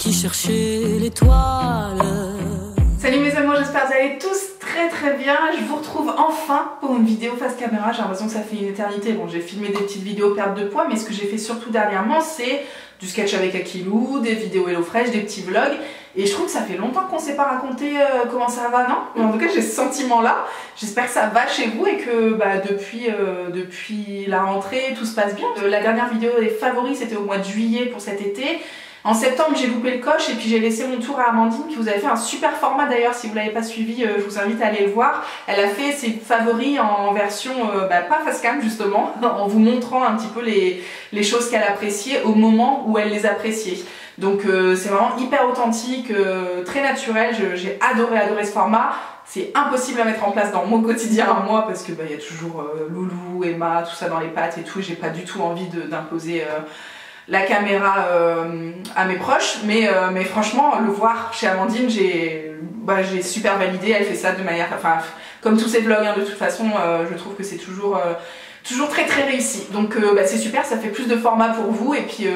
parti chercher l'étoile. Salut mes amours, j'espère que vous allez tous très bien. Je vous retrouve enfin pour une vidéo face caméra. J'ai l'impression que ça fait une éternité. Bon, j'ai filmé des petites vidéos perte de poids, mais ce que j'ai fait surtout dernièrement, c'est du sketch avec Akilou, des vidéos HelloFresh, des petits vlogs. Et je trouve que ça fait longtemps qu'on ne s'est pas raconté comment ça va, non? Mais en tout cas, j'ai ce sentiment-là. J'espère que ça va chez vous et que depuis la rentrée, tout se passe bien. La dernière vidéo des favoris, c'était au mois de juillet pour cet été. En septembre, j'ai loupé le coche et puis j'ai laissé mon tour à Amandine qui vous avait fait un super format d'ailleurs. Si vous ne l'avez pas suivi, je vous invite à aller le voir. Elle a fait ses favoris en version pas face cam justement, en vous montrant un petit peu les choses qu'elle appréciait au moment où elle les appréciait. Donc c'est vraiment hyper authentique, très naturel. J'ai adoré ce format. C'est impossible à mettre en place dans mon quotidien à moi parce que y a toujours Loulou, Emma, tout ça dans les pattes et tout. J'ai pas du tout envie d'imposer la caméra à mes proches, mais franchement le voir chez Amandine, j'ai super validé. Elle fait ça de manière, enfin comme tous ses vlogs de toute façon, je trouve que c'est toujours très réussi. Donc c'est super, ça fait plus de format pour vous et puis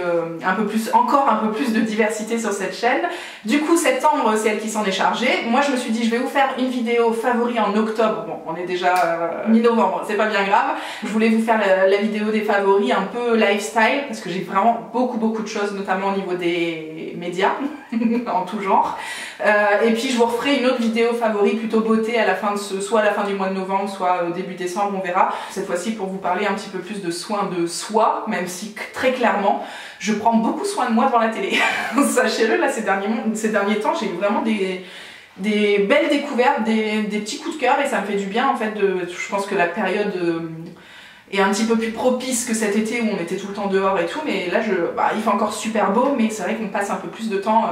encore un peu plus de diversité sur cette chaîne. Du coup septembre c'est elle qui s'en est chargée. Moi je me suis dit je vais vous faire une vidéo favori en octobre. Bon on est déjà mi-novembre, c'est pas bien grave. Je voulais vous faire la vidéo des favoris un peu lifestyle parce que j'ai vraiment beaucoup de choses, notamment au niveau des médias en tout genre. Et puis je vous referai une autre vidéo favori plutôt beauté à la fin de soit à la fin du mois de novembre, soit début décembre, on verra. Cette fois-ci pour vous parler un petit peu plus de soins de soi, même si très clairement je prends beaucoup soin de moi devant la télé. Sachez-le, là ces derniers temps j'ai eu vraiment des belles découvertes, des petits coups de cœur et ça me fait du bien en fait. Je pense que la période est un petit peu plus propice que cet été où on était tout le temps dehors et tout, mais là il fait encore super beau, mais c'est vrai qu'on passe un peu plus de temps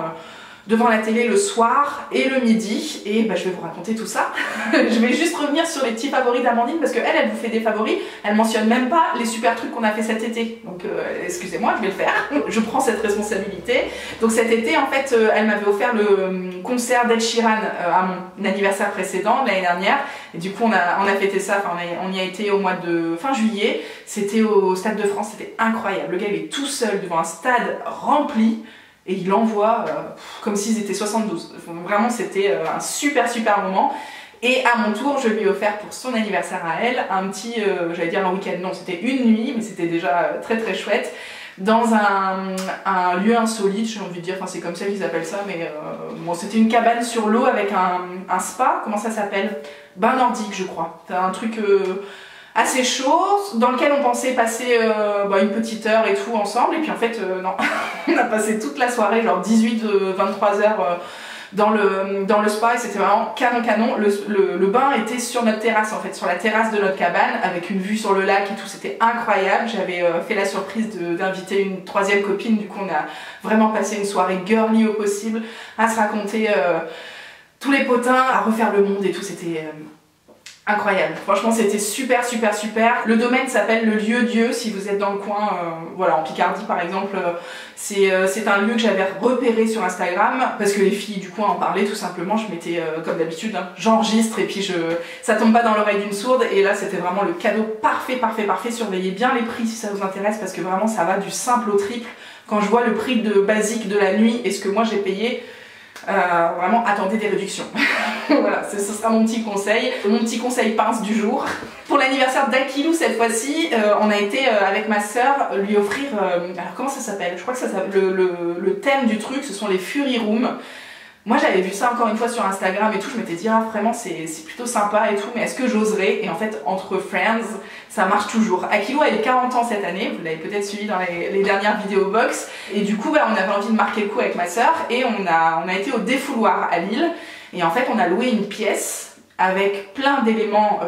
devant la télé le soir et le midi et je vais vous raconter tout ça. Je vais juste revenir sur les petits favoris d'Amandine parce qu'elle vous fait des favoris, elle mentionne même pas les super trucs qu'on a fait cet été, donc excusez-moi, je vais le faire. Je prends cette responsabilité. Donc cet été en fait elle m'avait offert le concert d'Ed Sheeran à mon anniversaire précédent l'année dernière et du coup on a fêté ça, enfin on y a été au mois de fin juillet, c'était au Stade de France, c'était incroyable. Le gars il est tout seul devant un stade rempli et il envoie comme s'ils étaient 72. Vraiment c'était un super moment. Et à mon tour je lui ai offert pour son anniversaire à elle un petit, j'allais dire un week-end, non c'était une nuit, mais c'était déjà très chouette, dans un lieu insolite, j'ai envie de dire, enfin c'est comme ça qu'ils appellent ça, mais bon c'était une cabane sur l'eau avec un spa, comment ça s'appelle? Bain nordique je crois, c'est un truc assez chaud, dans lequel on pensait passer une petite heure et tout ensemble, et puis en fait non, on a passé toute la soirée, genre 18-23 heures dans le spa, et c'était vraiment canon. Le bain était sur notre terrasse en fait, sur la terrasse de notre cabane, avec une vue sur le lac et tout, c'était incroyable. J'avais fait la surprise d'inviter une troisième copine, du coup on a vraiment passé une soirée girly au possible, à se raconter tous les potins, à refaire le monde et tout, c'était incroyable. Franchement c'était super. Le domaine s'appelle le Lieu Dieu, si vous êtes dans le coin, voilà en Picardie par exemple, c'est un lieu que j'avais repéré sur Instagram parce que les filles du coin en parlaient tout simplement. Je m'étais comme d'habitude, j'enregistre et puis ça tombe pas dans l'oreille d'une sourde, et là c'était vraiment le cadeau parfait. Surveillez bien les prix si ça vous intéresse parce que vraiment ça va du simple au triple. Quand je vois le prix de basique de la nuit et ce que moi j'ai payé, vraiment attendez des réductions. Voilà, ce sera mon petit conseil pince du jour. Pour l'anniversaire d'Akilou cette fois-ci, on a été avec ma soeur lui offrir, alors comment ça s'appelle? Je crois que ça s'appelle, le thème du truc ce sont les Fury Rooms. Moi j'avais vu ça encore une fois sur Instagram et tout, je m'étais dit ah vraiment c'est plutôt sympa et tout, mais est-ce que j'oserais? Et en fait entre friends ça marche toujours. Akilou a eu 40 ans cette année, vous l'avez peut-être suivi dans les dernières vidéos box, et du coup on avait envie de marquer le coup avec ma soeur et on a été au Défouloir à Lille, et en fait on a loué une pièce avec plein d'éléments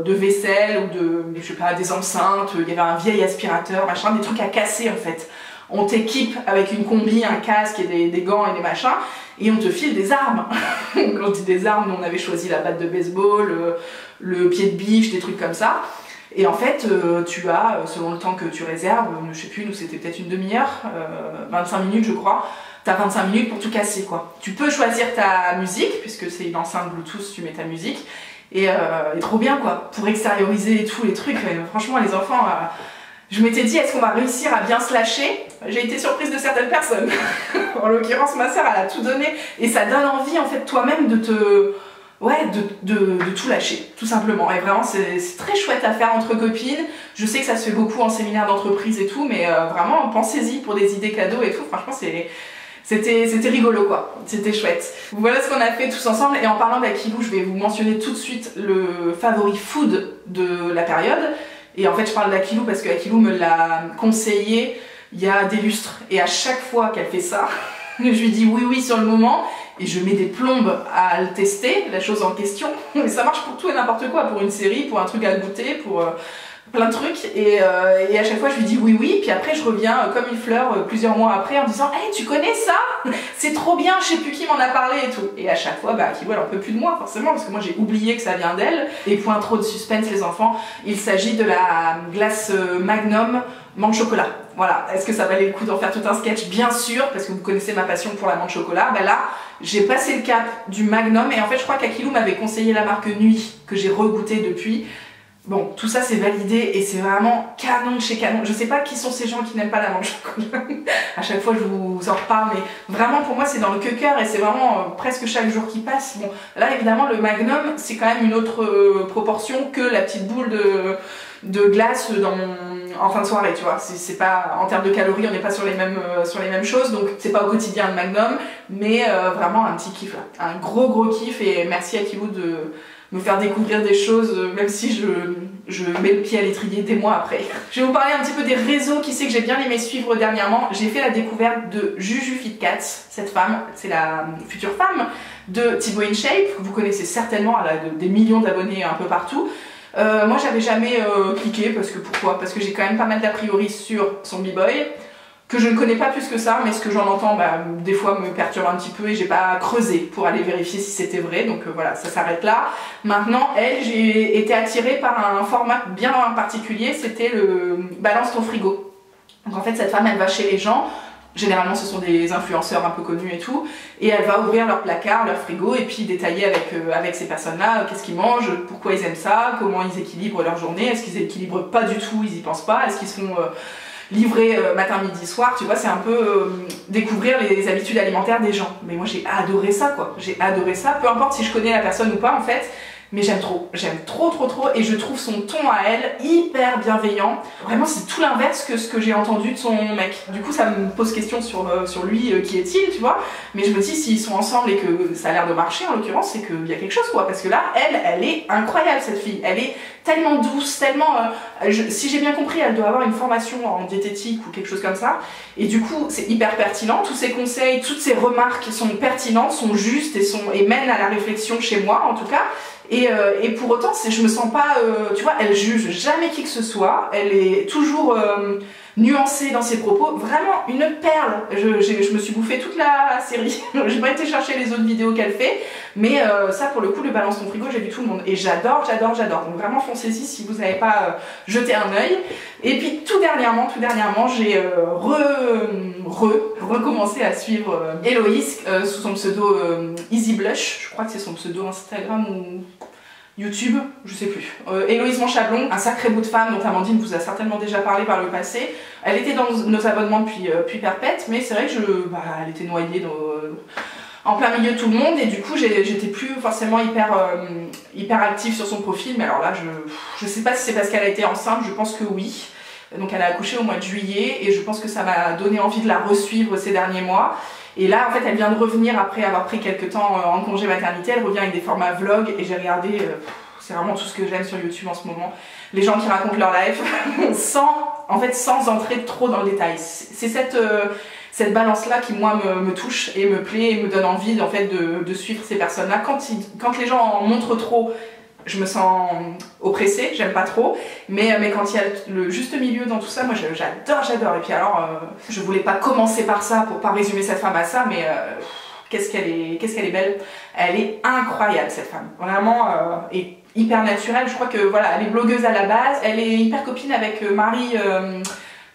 de vaisselle ou je sais pas, des enceintes, il y avait un vieil aspirateur, machin, des trucs à casser en fait. On t'équipe avec une combi, un casque et des gants et des machins, et on te file des armes. Quand je dis des armes, on avait choisi la batte de baseball, le pied de biche, des trucs comme ça. Et en fait, tu as, selon le temps que tu réserves, je sais plus, nous c'était peut-être une demi-heure, 25 minutes je crois, t'as 25 minutes pour tout casser quoi. Tu peux choisir ta musique, puisque c'est une enceinte Bluetooth, tu mets ta musique, et trop bien quoi, pour extérioriser tous les trucs. Franchement les enfants, je m'étais dit est-ce qu'on va réussir à bien se lâcher? j'ai été surprise de certaines personnes. En l'occurrence, ma soeur, elle a tout donné et ça donne envie en fait toi-même de te... Ouais, de tout lâcher, tout simplement. Et vraiment, c'est très chouette à faire entre copines. Je sais que ça se fait beaucoup en séminaire d'entreprise et tout, mais vraiment, pensez-y pour des idées cadeaux et tout. Franchement, c'était rigolo, quoi. C'était chouette. Voilà ce qu'on a fait tous ensemble. Et en parlant d'Akilou, je vais vous mentionner tout de suite le favori food de la période. Et en fait, je parle d'Akilou parce que Akilou me l'a conseillé il y a des lustres. Et à chaque fois qu'elle fait ça, je lui dis oui sur le moment. Et je mets des plombes à le tester, la chose en question. Mais ça marche pour tout et n'importe quoi, pour une série, pour un truc à goûter, pour plein de trucs. Et à chaque fois, je lui dis oui. Puis après, je reviens comme une fleur plusieurs mois après en disant hey, tu connais ça? C'est trop bien, je sais plus qui m'en a parlé et tout. Et à chaque fois, bah, Kibou, elle en peut plus de moi, forcément, parce que moi, j'ai oublié que ça vient d'elle. Et point trop de suspense, les enfants, il s'agit de la glace Magnum menthe chocolat. Voilà, est-ce que ça valait le coup d'en faire tout un sketch? Bien sûr, parce que vous connaissez ma passion pour la menthe chocolat. Ben là, j'ai passé le cap du Magnum et en fait, je crois qu'Akilou m'avait conseillé la marque Nuit, que j'ai regoûté depuis. Bon, tout ça c'est validé et c'est vraiment canon de chez canon. Je sais pas qui sont ces gens qui n'aiment pas la menthe chocolat. À chaque fois je vous en reparle, mais vraiment pour moi c'est dans le cœur et c'est vraiment presque chaque jour qui passe. Bon, là évidemment le Magnum c'est quand même une autre proportion que la petite boule de glace en fin de soirée, tu vois. C'est pas, en termes de calories, on n'est pas sur les mêmes choses, donc c'est pas au quotidien le Magnum, mais vraiment un petit kiff là. Un gros kiff et merci à Akilou de me faire découvrir des choses, même si je mets le pied à l'étrier des mois après. Je vais vous parler un petit peu des réseaux qui sait que j'ai bien aimé suivre dernièrement. J'ai fait la découverte de Juju Fit Cats. Cette femme, c'est la future femme de Thibaut InShape, que vous connaissez certainement, elle a des millions d'abonnés un peu partout. Moi j'avais jamais cliqué, parce que pourquoi? Parce que j'ai quand même pas mal d'a priori sur son b-boy, que je ne connais pas plus que ça, mais ce que j'en entends bah, des fois me perturbe un petit peu et j'ai pas creusé pour aller vérifier si c'était vrai, donc voilà, ça s'arrête là. Maintenant, elle, j'ai été attirée par un format bien particulier, c'était le balance ton frigo. Donc en fait cette femme elle va chez les gens, généralement ce sont des influenceurs un peu connus et tout, et elle va ouvrir leur placard, leur frigo et puis détailler avec ces personnes-là qu'est-ce qu'ils mangent, pourquoi ils aiment ça, comment ils équilibrent leur journée, est-ce qu'ils équilibrent pas du tout, ils y pensent pas, est-ce qu'ils se font livrer matin, midi, soir, tu vois, c'est un peu découvrir les habitudes alimentaires des gens. Mais moi j'ai adoré ça quoi, j'ai adoré ça, peu importe si je connais la personne ou pas en fait, mais j'aime trop et je trouve son ton à elle hyper bienveillant. Vraiment c'est tout l'inverse que ce que j'ai entendu de son mec. Du coup ça me pose question sur lui, qui est-il, tu vois, mais je me dis s'ils sont ensemble et que ça a l'air de marcher en l'occurrence, c'est qu'il y a quelque chose quoi, parce que là elle est incroyable cette fille, elle est tellement douce, tellement... si j'ai bien compris, elle doit avoir une formation en diététique ou quelque chose comme ça. Et du coup, c'est hyper pertinent. Tous ses conseils, toutes ses remarques sont pertinentes, sont justes et mènent à la réflexion chez moi, en tout cas. Et pour autant, je me sens pas... tu vois, elle juge jamais qui que ce soit. Elle est toujours nuancée dans ses propos. Vraiment une perle. Je me suis bouffé toute la série. J'ai pas été chercher les autres vidéos qu'elle fait. Mais ça, pour le coup, le balance ton frigo, j'ai vu tout le monde. Et j'adore. Donc vraiment, foncez-y si vous n'avez pas jeté un œil. Et puis tout dernièrement, j'ai recommencé à suivre Héloïse sous son pseudo Easy Blush. Je crois que c'est son pseudo Instagram ou YouTube, je sais plus. Héloïse Manchablon, un sacré bout de femme dont Amandine vous a certainement déjà parlé par le passé. Elle était dans nos abonnements depuis perpète, mais c'est vrai que elle était noyée en plein milieu de tout le monde, et du coup j'étais plus forcément hyper active sur son profil. Mais alors là je sais pas si c'est parce qu'elle a été enceinte, je pense que oui. Donc elle a accouché au mois de juillet et je pense que ça m'a donné envie de la resuivre ces derniers mois. Et là en fait elle vient de revenir après avoir pris quelques temps en congé maternité, elle revient avec des formats vlog et j'ai regardé, c'est vraiment tout ce que j'aime sur YouTube en ce moment. Les gens qui racontent leur life sans entrer trop dans le détail. C'est cette balance-là qui moi me touche et me plaît et me donne envie en fait de suivre ces personnes-là. Quand les gens en montrent trop, je me sens oppressée, j'aime pas trop, mais quand il y a le juste milieu dans tout ça, moi j'adore. Et puis alors, je voulais pas commencer par ça pour pas résumer cette femme à ça, mais qu'est-ce qu'elle est belle, elle est incroyable cette femme, vraiment, et hyper naturelle. Je crois que voilà, elle est blogueuse à la base, elle est hyper copine avec Marie,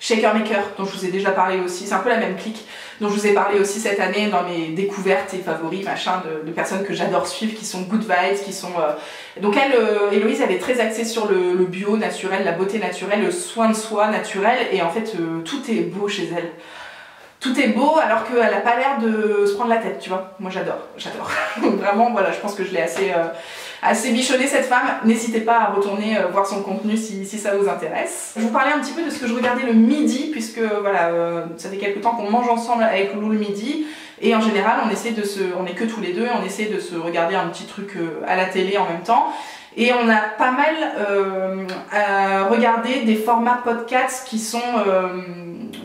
Shaker Maker, dont je vous ai déjà parlé aussi, c'est un peu la même clique, dont je vous ai parlé aussi cette année dans mes découvertes et favoris, machin, de personnes que j'adore suivre, qui sont good vibes, qui sont... Donc elle, Héloïse, elle est très axée sur le bio naturel, la beauté naturelle, le soin de soi naturel, et en fait, tout est beau chez elle. Tout est beau alors qu'elle n'a pas l'air de se prendre la tête, tu vois. Moi j'adore, j'adore. Vraiment, voilà, je pense que je l'ai assez bichonnée cette femme. N'hésitez pas à retourner voir son contenu si ça vous intéresse. Je vous parlais un petit peu de ce que je regardais le midi, puisque voilà, ça fait quelques temps qu'on mange ensemble avec Loulou le midi. Et en général, on est que tous les deux, et on essaie de se regarder un petit truc à la télé en même temps. Et on a pas mal regardé des formats podcasts qui sont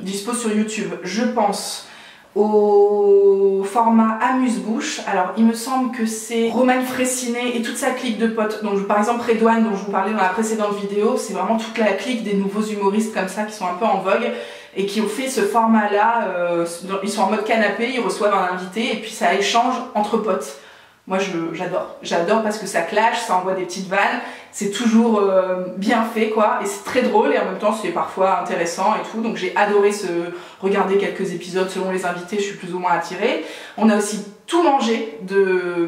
dispo sur YouTube. Je pense au format Amuse-Bouche. Alors il me semble que c'est Roman Fraissinet et toute sa clique de potes. Donc par exemple Redouane, dont je vous parlais dans la précédente vidéo, c'est vraiment toute la clique des nouveaux humoristes comme ça qui sont un peu en vogue et qui ont fait ce format là. Ils sont en mode canapé, ils reçoivent un invité et puis ça échange entre potes. Moi j'adore parce que ça clash, ça envoie des petites vannes, c'est toujours bien fait quoi, et c'est très drôle et en même temps c'est parfois intéressant et tout, donc j'ai adoré regarder quelques épisodes selon les invités, je suis plus ou moins attirée. On a aussi tout mangé de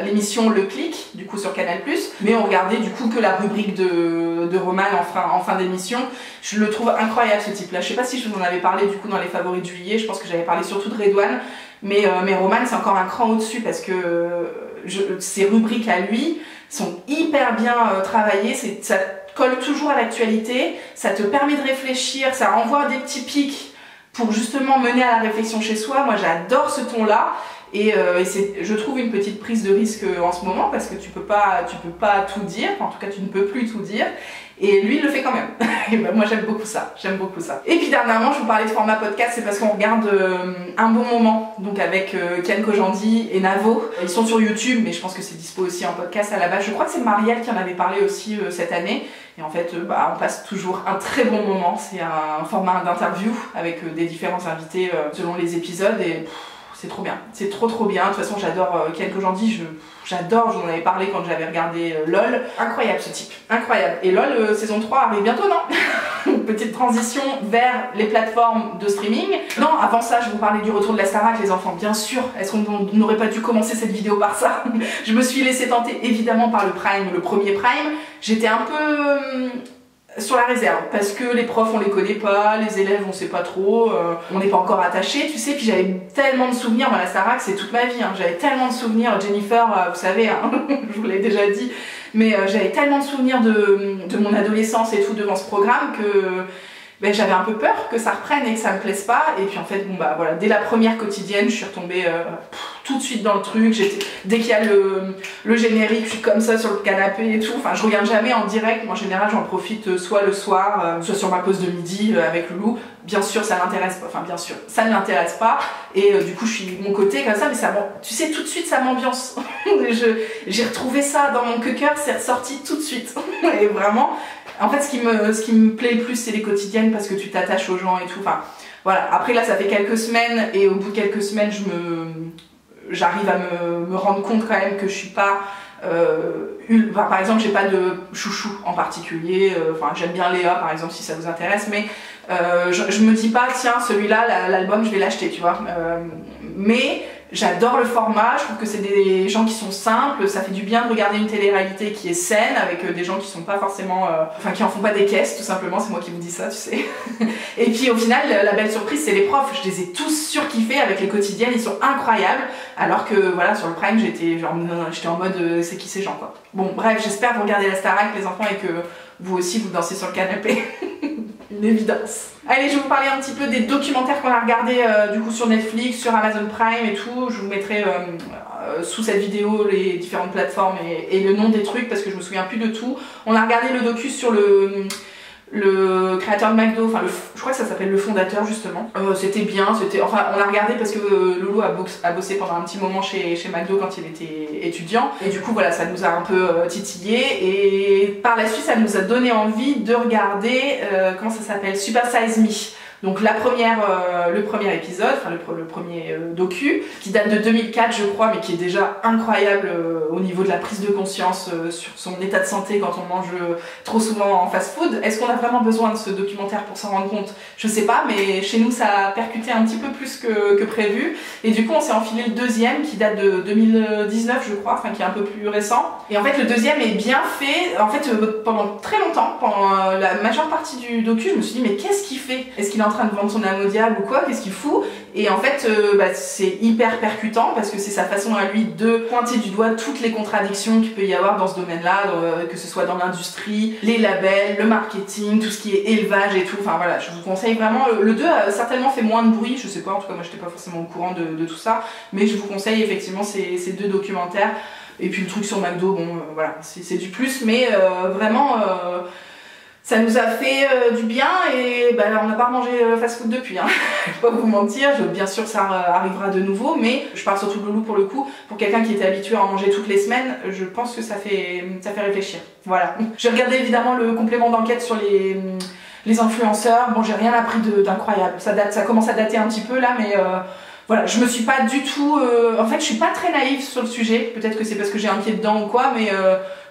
l'émission Le Clic, du coup sur Canal+, mais on regardait du coup que la rubrique de Roman en fin d'émission. Je le trouve incroyable ce type là, je sais pas si je vous en avais parlé du coup dans les favoris de juillet, je pense que j'avais parlé surtout de Redouane. Mais Roman c'est encore un cran au-dessus parce que ses rubriques à lui sont hyper bien travaillées, ça colle toujours à l'actualité, ça te permet de réfléchir, ça envoie des petits pics pour justement mener à la réflexion chez soi. Moi j'adore ce ton-là et c'est, je trouve, une petite prise de risque en ce moment parce que tu peux pas tout dire, enfin, en tout cas tu ne peux plus tout dire. Et lui il le fait quand même. Et ben moi j'aime beaucoup ça, Et puis dernièrement je vous parlais de format podcast, c'est parce qu'on regarde Un Bon Moment, donc avec Ken Kojandi et Navo. Ils sont sur YouTube mais je pense que c'est dispo aussi en podcast à la base. Je crois que c'est Marielle qui en avait parlé aussi cette année. Et en fait on passe toujours un très bon moment, c'est un format d'interview avec des différents invités selon les épisodes et c'est trop bien, c'est trop bien. De toute façon j'adore Ken Kojandi, j'adore, j'en avais parlé quand j'avais regardé LOL. Incroyable ce type, incroyable. Et LOL saison 3 arrive bientôt, non? Petite transition vers les plateformes de streaming. Non, avant ça je vous parlais du retour de la Starac les enfants, bien sûr. Est-ce qu'on n'aurait pas dû commencer cette vidéo par ça? Je me suis laissée tenter évidemment par le Prime, le premier Prime. J'étais un peu... sur la réserve, parce que les profs on les connaît pas, les élèves on sait pas trop, on n'est pas encore attaché, tu sais, puis j'avais tellement de souvenirs, moi la Starac c'est toute ma vie, hein. J'avais tellement de souvenirs, Jennifer, vous savez, hein, je vous l'ai déjà dit, mais j'avais tellement de souvenirs de mon adolescence et tout devant ce programme que ben, j'avais un peu peur que ça reprenne et que ça me plaise pas, et puis en fait bon bah voilà, dès la première quotidienne je suis retombée tout de suite dans le truc. Dès qu'il y a le générique je suis comme ça sur le canapé et tout, enfin je regarde jamais en direct, moi en général j'en profite soit le soir, soit sur ma pause de midi avec Loulou. Bien sûr ça l'intéresse pas, enfin bien sûr ça ne l'intéresse pas, et du coup je suis de mon côté comme ça, mais ça, tu sais, tout de suite ça m'ambiance. J'ai retrouvé ça dans mon cœur, c'est ressorti tout de suite. Et vraiment en fait ce qui me plaît le plus c'est les quotidiennes parce que tu t'attaches aux gens et tout, enfin voilà. Après là ça fait quelques semaines et au bout de quelques semaines j'arrive à me rendre compte quand même que je suis pas par exemple j'ai pas de chouchou en particulier, enfin j'aime bien Léa par exemple si ça vous intéresse, mais je me dis pas tiens celui-là l'album je vais l'acheter, tu vois, mais j'adore le format, je trouve que c'est des gens qui sont simples, ça fait du bien de regarder une télé-réalité qui est saine avec des gens qui sont pas forcément, enfin qui en font pas des caisses tout simplement, c'est moi qui vous dis ça, tu sais. Et puis au final la belle surprise c'est les profs, je les ai tous surkiffés avec les quotidiennes, ils sont incroyables, alors que voilà sur le Prime j'étais en mode c'est qui ces gens quoi. Bon bref, j'espère que vous regardez la Starac les enfants et que vous aussi vous dansez sur le canapé. Une évidence. Allez, je vais vous parler un petit peu des documentaires qu'on a regardés du coup sur Netflix, sur Amazon Prime et tout. Je vous mettrai sous cette vidéo les différentes plateformes et le nom des trucs parce que je me souviens plus de tout. On a regardé le docu sur le créateur de McDo, enfin je crois que ça s'appelle le fondateur justement. C'était bien, enfin on a regardé parce que Loulou a bossé pendant un petit moment chez McDo quand il était étudiant, et du coup voilà ça nous a un peu titillé, et par la suite ça nous a donné envie de regarder comment ça s'appelle, Super Size Me. Donc le premier épisode, enfin le premier docu, qui date de 2004 je crois, mais qui est déjà incroyable au niveau de la prise de conscience sur son état de santé quand on mange trop souvent en fast-food. Est-ce qu'on a vraiment besoin de ce documentaire pour s'en rendre compte? Je sais pas, mais chez nous ça a percuté un petit peu plus que prévu. Et du coup on s'est enfilé le deuxième qui date de 2019 je crois, enfin qui est un peu plus récent. Et en fait le deuxième est bien fait. En fait pendant très longtemps, pendant la majeure partie du docu, je me suis dit mais qu'est-ce qu'il fait? Est-ce qu'il est en train de vendre son âme au diable ou quoi? Qu'est-ce qu'il fout? Et en fait c'est hyper percutant parce que c'est sa façon à lui de pointer du doigt toutes les contradictions qu'il peut y avoir dans ce domaine-là, que ce soit dans l'industrie, les labels, le marketing, tout ce qui est élevage et tout. Enfin voilà, je vous conseille vraiment. Le 2 a certainement fait moins de bruit, je sais pas, en tout cas moi j'étais pas forcément au courant de tout ça, mais je vous conseille effectivement ces deux documentaires. Et puis le truc sur McDo, bon voilà, c'est du plus, mais vraiment ça nous a fait du bien et on n'a pas mangé fast-food depuis, hein. Je vais pas vous mentir, bien sûr ça arrivera de nouveau, mais je parle surtout de Loulou pour le coup. Pour quelqu'un qui était habitué à en manger toutes les semaines, je pense que ça fait réfléchir. Voilà. J'ai regardé évidemment le complément d'enquête sur les influenceurs. Bon, j'ai rien appris d'incroyable. Ça commence à dater un petit peu là, mais voilà, je me suis pas du tout... en fait, je suis pas très naïve sur le sujet. Peut-être que c'est parce que j'ai un pied dedans ou quoi, mais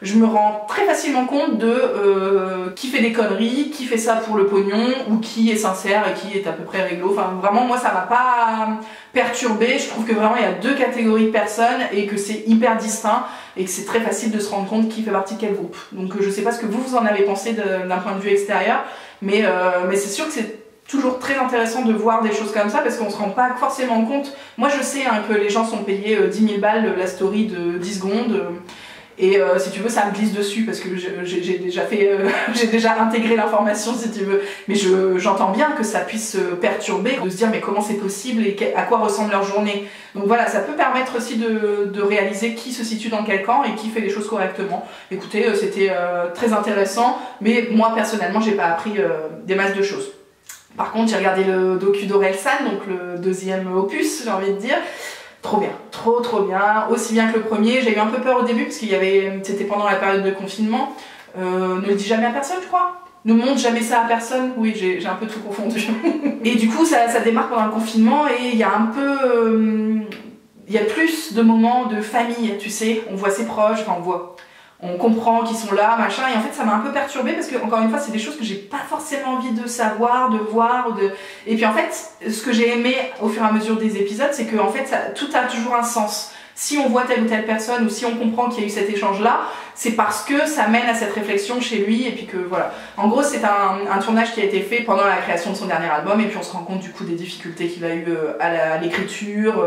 je me rends très facilement compte de qui fait des conneries, qui fait ça pour le pognon, ou qui est sincère et qui est à peu près réglo. Enfin, vraiment, moi, ça m'a pas perturbée. Je trouve que vraiment, il y a deux catégories de personnes et que c'est hyper distinct et que c'est très facile de se rendre compte qui fait partie de quel groupe. Donc, je sais pas ce que vous en avez pensé d'un point de vue extérieur, mais c'est sûr que c'est toujours très intéressant de voir des choses comme ça parce qu'on se rend pas forcément compte. Moi je sais que les gens sont payés 10 000 balles la story de 10 secondes et si tu veux ça me glisse dessus parce que j'ai déjà intégré l'information si tu veux, mais j'entends bien que ça puisse perturber, de se dire mais comment c'est possible et à quoi ressemble leur journée. Donc voilà, ça peut permettre aussi de réaliser qui se situe dans quel camp et qui fait les choses correctement. Écoutez, c'était très intéressant, mais moi personnellement j'ai pas appris des masses de choses. Par contre, j'ai regardé le docu d'Orelsan, donc le deuxième opus, j'ai envie de dire. Trop bien, trop bien, aussi bien que le premier. J'ai eu un peu peur au début parce c'était pendant la période de confinement. Ne le dis jamais à personne, je crois. Ne montre jamais ça à personne. Oui, j'ai un peu tout confondu. Et du coup, ça démarre pendant le confinement et il y a un peu... il y a plus de moments de famille, tu sais. On voit ses proches, enfin on comprend qu'ils sont là, machin, et en fait ça m'a un peu perturbée parce que encore une fois c'est des choses que j'ai pas forcément envie de savoir, de voir, et puis en fait ce que j'ai aimé au fur et à mesure des épisodes c'est que en fait tout a toujours un sens. Si on voit telle ou telle personne ou si on comprend qu'il y a eu cet échange là, c'est parce que ça mène à cette réflexion chez lui et puis que voilà. En gros c'est un tournage qui a été fait pendant la création de son dernier album et puis on se rend compte du coup des difficultés qu'il a eu à l'écriture,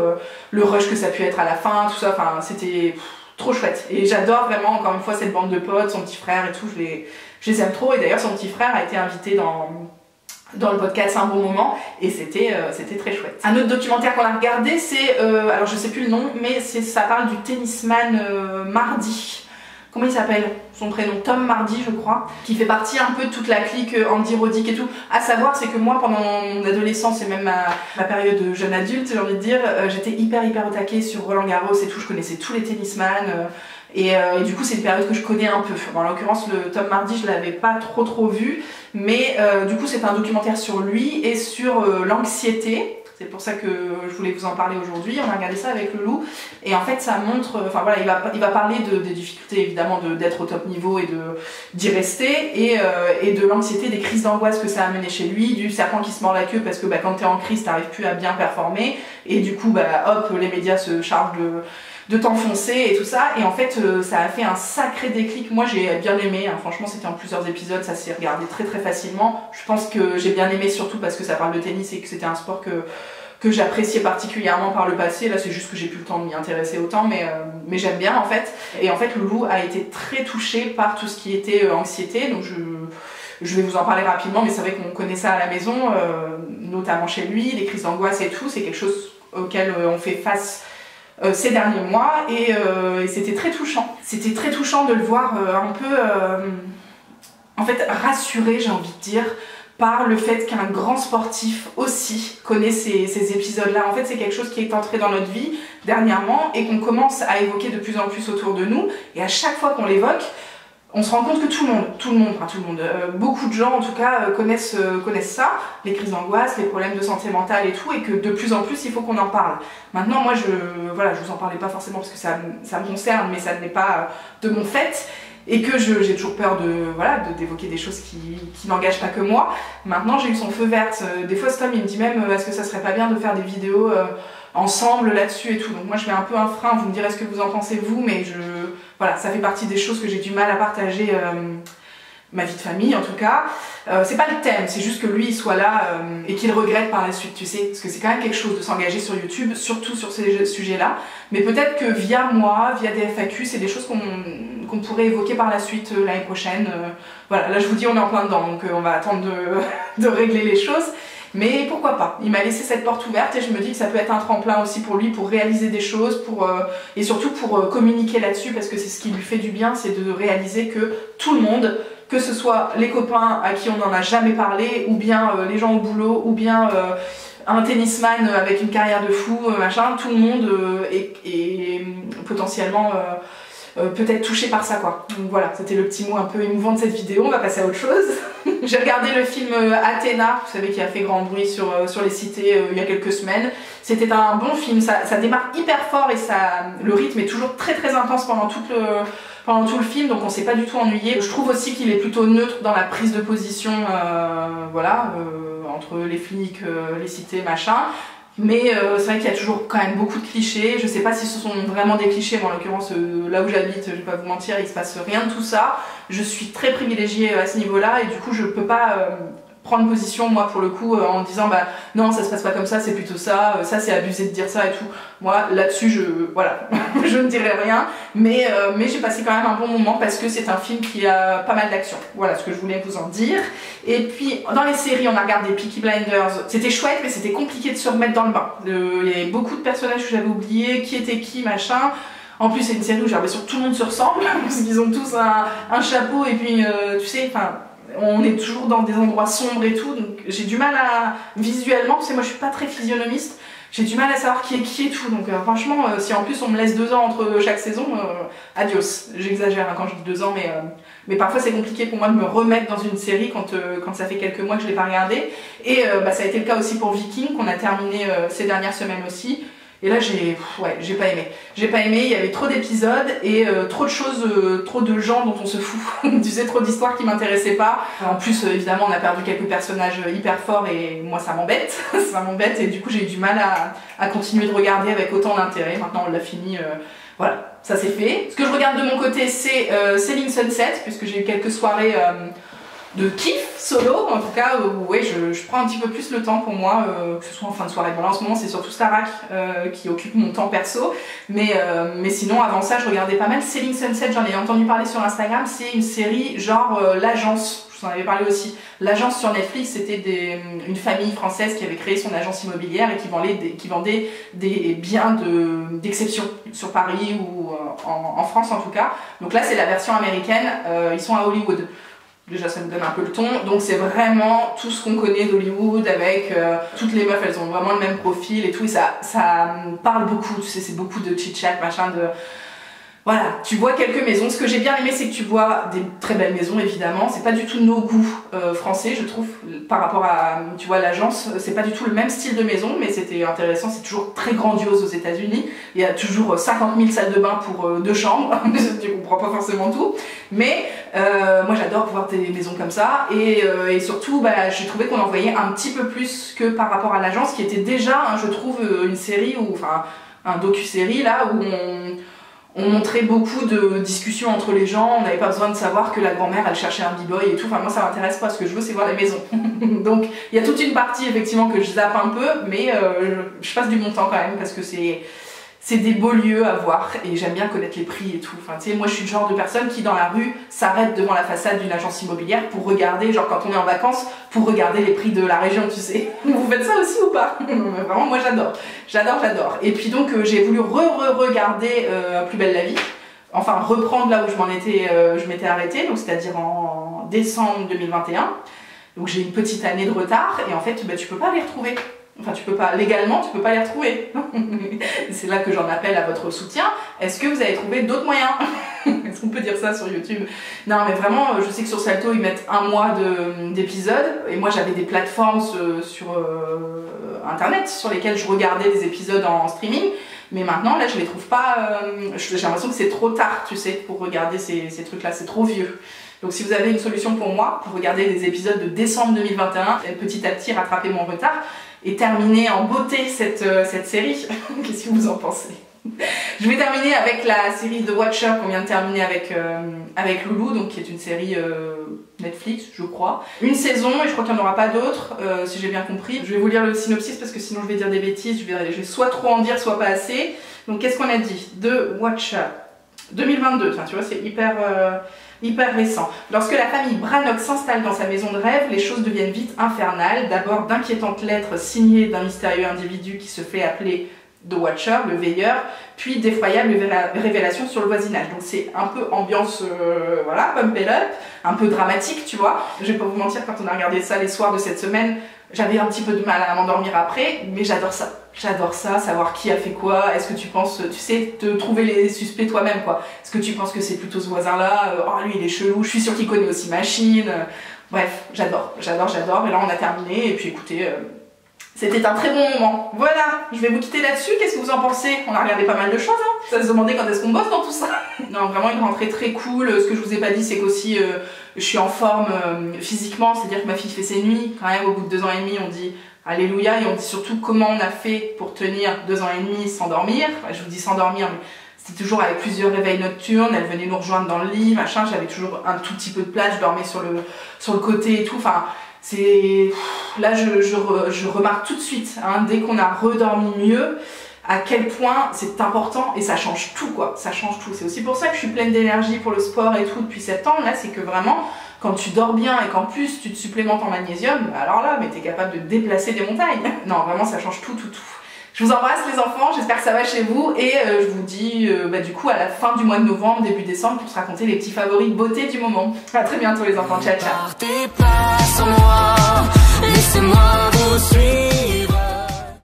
le rush que ça a pu être à la fin, tout ça, enfin c'était... trop chouette. Et j'adore vraiment, encore une fois, cette bande de potes, son petit frère et tout, je les aime trop. Et d'ailleurs, son petit frère a été invité dans le podcast Un bon moment, et c'était très chouette. Un autre documentaire qu'on a regardé, c'est, alors je sais plus le nom, mais ça parle du tennisman Mardy. Comment il s'appelle? Son prénom, Tom Mardy je crois, qui fait partie un peu de toute la clique Andy Roddick et tout. À savoir c'est que moi pendant mon adolescence et même ma période de jeune adulte, j'ai envie de dire, j'étais hyper au taquet sur Roland Garros et tout, je connaissais tous les tennisman et du coup c'est une période que je connais un peu. En l'occurrence le Tom Mardy je l'avais pas trop vu, mais du coup c'est un documentaire sur lui et sur l'anxiété. C'est pour ça que je voulais vous en parler aujourd'hui. On a regardé ça avec Loulou et en fait ça montre, enfin voilà, il va parler des difficultés évidemment d'être au top niveau et d'y rester et de l'anxiété, des crises d'angoisse que ça a amené chez lui, du serpent qui se mord la queue parce que quand t'es en crise t'arrives plus à bien performer et du coup hop les médias se chargent de t'enfoncer et tout ça, et en fait ça a fait un sacré déclic. Moi j'ai bien aimé, hein. Franchement c'était en plusieurs épisodes, ça s'est regardé très facilement. Je pense que j'ai bien aimé surtout parce que ça parle de tennis et que c'était un sport que j'appréciais particulièrement par le passé. Là c'est juste que j'ai plus le temps de m'y intéresser autant, mais j'aime bien en fait. Et en fait Loulou a été très touchée par tout ce qui était anxiété, donc je vais vous en parler rapidement, mais c'est vrai qu'on connaît ça à la maison, notamment chez lui, les crises d'angoisse et tout, c'est quelque chose auquel on fait face ces derniers mois et c'était très touchant. C'était très touchant de le voir un peu en fait rassuré, j'ai envie de dire, par le fait qu'un grand sportif aussi connaît ces épisodes-là. En fait, c'est quelque chose qui est entré dans notre vie dernièrement et qu'on commence à évoquer de plus en plus autour de nous. Et à chaque fois qu'on l'évoque, on se rend compte que tout le monde, beaucoup de gens en tout cas connaissent ça, les crises d'angoisse, les problèmes de santé mentale et tout, et que de plus en plus il faut qu'on en parle. Maintenant moi je vous en parlais pas forcément parce que ça me concerne, mais ça n'est pas de mon fait, et que j'ai toujours peur d'évoquer des choses qui n'engagent pas que moi. Maintenant j'ai eu son feu vert, des fois Tom il me dit même est-ce que ça serait pas bien de faire des vidéos ensemble là-dessus et tout, donc moi je mets un peu un frein, vous me direz ce que vous en pensez vous, mais voilà, ça fait partie des choses que j'ai du mal à partager, ma vie de famille en tout cas. C'est pas le thème, c'est juste que lui il soit là et qu'il regrette par la suite, tu sais, parce que c'est quand même quelque chose de s'engager sur YouTube, surtout sur ces sujets-là, mais peut-être que via moi, via des FAQ, c'est des choses qu'on pourrait évoquer par la suite l'année prochaine. Voilà, là je vous dis on est en plein dedans, donc on va attendre de régler les choses. Mais pourquoi pas, il m'a laissé cette porte ouverte et je me dis que ça peut être un tremplin aussi pour lui, pour réaliser des choses, et surtout pour communiquer là-dessus, parce que c'est ce qui lui fait du bien, c'est de réaliser que tout le monde, que ce soit les copains à qui on n'en a jamais parlé, ou bien les gens au boulot, ou bien un tennisman avec une carrière de fou, machin, tout le monde est potentiellement peut-être touché par ça quoi. Donc voilà, c'était le petit mot un peu émouvant de cette vidéo, on va passer à autre chose. J'ai regardé le film Athéna, vous savez qui a fait grand bruit sur les cités il y a quelques semaines. C'était un bon film, ça démarre hyper fort et le rythme est toujours très très intense pendant tout le film, donc on s'est pas du tout ennuyé. Je trouve aussi qu'il est plutôt neutre dans la prise de position, entre les flics, les cités, machin. Mais c'est vrai qu'il y a toujours quand même beaucoup de clichés, je sais pas si ce sont vraiment des clichés, mais en l'occurrence là où j'habite, je vais pas vous mentir, il se passe rien de tout ça. Je suis très privilégiée à ce niveau-là et du coup je peux pas prendre position moi pour le coup en disant bah non ça se passe pas comme ça, c'est plutôt ça, ça c'est abusé de dire ça et tout. Moi là-dessus je ne dirai rien, mais j'ai passé quand même un bon moment parce que c'est un film qui a pas mal d'action. Voilà ce que je voulais vous en dire. Et puis dans les séries on a regardé Peaky Blinders, c'était chouette mais c'était compliqué de se remettre dans le bain. Il y avait beaucoup de personnages que j'avais oubliés, qui était qui, machin. En plus c'est une série où j'ai l'impression que tout le monde se ressemble parce qu'ils ont tous un chapeau et puis tu sais, enfin on est toujours dans des endroits sombres et tout, donc j'ai du mal à visuellement, parce que moi je suis pas très physionomiste, j'ai du mal à savoir qui est qui et tout, donc franchement si en plus on me laisse 2 ans entre chaque saison, adios. J'exagère hein, quand je dis 2 ans, mais parfois c'est compliqué pour moi de me remettre dans une série quand ça fait quelques mois que je l'ai pas regardée, et ça a été le cas aussi pour Viking qu'on a terminé ces dernières semaines aussi. Et là j'ai pas aimé. J'ai pas aimé, il y avait trop d'épisodes et trop de choses, trop de gens dont on se fout. Tu sais, trop d'histoires qui m'intéressaient pas. En plus évidemment on a perdu quelques personnages hyper forts et moi ça m'embête. Ça m'embête et du coup j'ai eu du mal à continuer de regarder avec autant d'intérêt. Maintenant on l'a fini, voilà, ça c'est fait. Ce que je regarde de mon côté c'est Selling Sunset, puisque j'ai eu quelques soirées de kiff solo, en tout cas ouais, je prends un petit peu plus le temps pour moi, que ce soit en fin de soirée. Bon là en ce moment c'est surtout Starac qui occupe mon temps perso, mais sinon avant ça je regardais pas mal Selling Sunset, j'en ai entendu parler sur Instagram, c'est une série genre l'agence, je vous en avais parlé aussi. L'agence sur Netflix, c'était une famille française qui avait créé son agence immobilière et qui vendait des biens d'exception sur Paris ou en France en tout cas. Donc là c'est la version américaine, ils sont à Hollywood. Déjà ça me donne un peu le ton, donc c'est vraiment tout ce qu'on connaît d'Hollywood avec toutes les meufs, elles ont vraiment le même profil et tout, et ça parle beaucoup, tu sais, c'est beaucoup de chit-chat, machin, Voilà, tu vois quelques maisons. Ce que j'ai bien aimé, c'est que tu vois des très belles maisons, évidemment. C'est pas du tout nos goûts français, je trouve, par rapport à, tu vois, l'agence. C'est pas du tout le même style de maison, mais c'était intéressant. C'est toujours très grandiose aux États-Unis. Il y a toujours 50 000 salles de bain pour 2 chambres. Tu comprends pas forcément tout. Mais moi, j'adore voir des maisons comme ça. Et surtout, bah, j'ai trouvé qu'on en voyait un petit peu plus que par rapport à l'agence, qui était déjà, hein, je trouve, une série, enfin, un docu-série, là, où on montrait beaucoup de discussions entre les gens, on n'avait pas besoin de savoir que la grand-mère elle cherchait un b-boy et tout, enfin moi ça m'intéresse pas, ce que je veux c'est voir la maison. Donc il y a toute une partie effectivement que je zappe un peu, mais je passe du bon temps quand même parce que c'est des beaux lieux à voir et j'aime bien connaître les prix et tout. Enfin, tu sais, moi je suis le genre de personne qui dans la rue s'arrête devant la façade d'une agence immobilière pour regarder, genre quand on est en vacances, pour regarder les prix de la région, tu sais. Vous faites ça aussi ou pas? Vraiment, moi j'adore. J'adore. Et puis donc j'ai voulu regarder Plus belle la vie. Enfin, reprendre là où je m'étais arrêtée, donc c'est-à-dire en décembre 2021. Donc j'ai une petite année de retard et en fait bah, tu peux pas les retrouver. Enfin, tu peux pas, légalement, tu peux pas les retrouver. C'est là que j'en appelle à votre soutien. Est-ce que vous avez trouvé d'autres moyens? Est-ce qu'on peut dire ça sur YouTube? Non, mais vraiment, je sais que sur Salto, ils mettent 1 mois d'épisodes. Et moi, j'avais des plateformes sur Internet sur lesquelles je regardais des épisodes en streaming. Mais maintenant, là, je les trouve pas... j'ai l'impression que c'est trop tard, tu sais, pour regarder ces trucs-là. C'est trop vieux. Donc si vous avez une solution pour moi, pour regarder des épisodes de décembre 2021, et petit à petit rattraper mon retard, et terminer en beauté cette série, qu'est-ce que vous en pensez? Je vais terminer avec la série The Watcher qu'on vient de terminer avec Loulou, donc qui est une série Netflix, je crois. Une saison, et je crois qu'il n'y en aura pas d'autres, si j'ai bien compris. Je vais vous lire le synopsis parce que sinon je vais dire des bêtises, je vais soit trop en dire, soit pas assez. Donc qu'est-ce qu'on a dit? The Watcher, 2022, enfin, tu vois, c'est hyper récent. Lorsque la famille Brannock s'installe dans sa maison de rêve, les choses deviennent vite infernales. D'abord d'inquiétantes lettres signées d'un mystérieux individu qui se fait appeler The Watcher, le veilleur, puis d'effroyables révélations sur le voisinage. Donc c'est un peu ambiance, voilà, pump it up, un peu dramatique, tu vois. Je vais pas vous mentir, quand on a regardé ça les soirs de cette semaine, j'avais un petit peu de mal à m'endormir après, mais j'adore ça. J'adore ça, savoir qui a fait quoi. Est-ce que tu penses, tu sais, te trouver les suspects toi-même, quoi. Est-ce que tu penses que c'est plutôt ce voisin-là? Oh, lui, il est chelou. Je suis sûre qu'il connaît aussi Machine. Bref, j'adore. Et là, on a terminé. Et puis, écoutez, c'était un très bon moment. Voilà, je vais vous quitter là-dessus. Qu'est-ce que vous en pensez? On a regardé pas mal de choses, hein. Ça se demandait quand est-ce qu'on bosse dans tout ça. Non, vraiment une rentrée très cool. Ce que je vous ai pas dit, c'est qu'aussi, je suis en forme physiquement. C'est-à-dire que ma fille fait ses nuits. Quand même, au bout de 2 ans et demi, on dit... Alléluia, et on dit surtout comment on a fait pour tenir 2 ans et demi sans dormir. Enfin, je vous dis sans dormir, mais c'était toujours avec plusieurs réveils nocturnes. Elle venait nous rejoindre dans le lit, machin. J'avais toujours un tout petit peu de place, je dormais sur le côté et tout. Enfin, c'est... Là, je remarque tout de suite, hein, dès qu'on a redormi mieux, à quel point c'est important et ça change tout, quoi. Ça change tout. C'est aussi pour ça que je suis pleine d'énergie pour le sport et tout depuis septembre. Là, c'est que vraiment... Quand tu dors bien et qu'en plus tu te supplémentes en magnésium, alors là, mais t'es capable de déplacer des montagnes. Non, vraiment, ça change tout. Je vous embrasse les enfants, j'espère que ça va chez vous et je vous dis du coup à la fin du mois de novembre, début décembre, pour se raconter les petits favoris de beauté du moment. À très bientôt les enfants, ciao ciao.